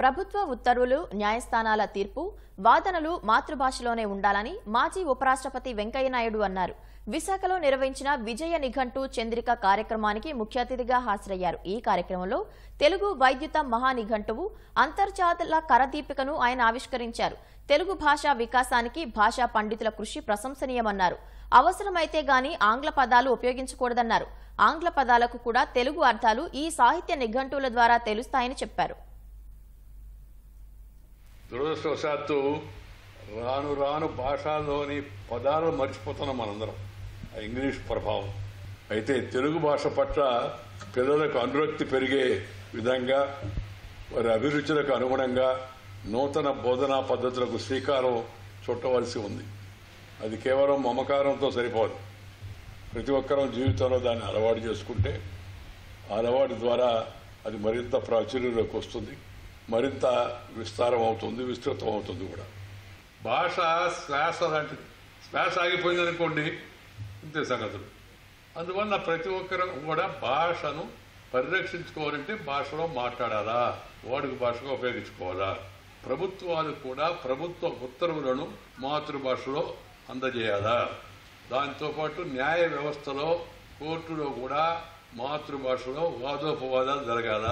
ప్రభుత్వ ఉత్తర్వులు, న్యాయస్థానాల తీర్పు, వాదనలు మాతృభాషలోనే ఉండాలని మాజీ ఉపరాష్ట్రపతి వెంకయ్యనాయుడు అన్నారు. విశాఖలో నిర్వహించిన విజయ నిఘంటు చంద్రిక కార్యక్రమానికి ముఖ్య అతిథిగా హాజరయ్యారు. ఈ కార్యక్రమంలో తెలుగు వైద్యుత మహానిఘంటువు, అంతర్జాల కరదీపికను ఆయన ఆవిష్కరించారు. తెలుగు భాషా వికాసానికి భాషా పండితుల కృషి ప్రశంసనీయమన్నారు. అవసరమైతే గాని ఆంగ్ల పదాలు ఉపయోగించకూడదన్నారు. ఆంగ్ల పదాలకు కూడా తెలుగు అర్థాలు ఈ సాహిత్య నిఘంటువుల ద్వారా తెలుస్తాయని చెప్పారు. దురదృష్టవశాత్తు రాను రాను భాషలోని పదాలు మర్చిపోతున్నాం మనందరం, ఇంగ్లీష్ ప్రభావం. అయితే తెలుగు భాష పట్ల పిల్లలకు అనురక్తి పెరిగే విధంగా వారి అభిరుచులకు అనుగుణంగా నూతన బోధనా పద్ధతులకు శ్రీకారం చుట్టవలసి ఉంది. అది కేవలం మమకారంతో సరిపోదు. ప్రతి ఒక్కరూ జీవితంలో దాన్ని అలవాటు చేసుకుంటే ఆ అలవాటు ద్వారా అది మరింత ప్రాచుర్యంలోకి వస్తుంది, మరింత విస్తారం అవుతుంది, విస్తృతం అవుతుంది కూడా. భాష శ్వాస లాంటిది. శ్వాస ఆగిపోయిందనుకోండి, ఇంతే సంగతులు. అందువల్ల ప్రతి ఒక్కరు కూడా భాషను పరిరక్షించుకోవాలంటే భాషలో మాట్లాడాలా, వాడుక భాషగా ఉపయోగించుకోవాలా. ప్రభుత్వాలు కూడా ప్రభుత్వ ఉత్తర్వులను మాతృభాషలో అందజేయాలా. దాంతోపాటు న్యాయ వ్యవస్థలో, కోర్టులో కూడా మాతృభాషలో వాదోపవాదాలు జరగాల.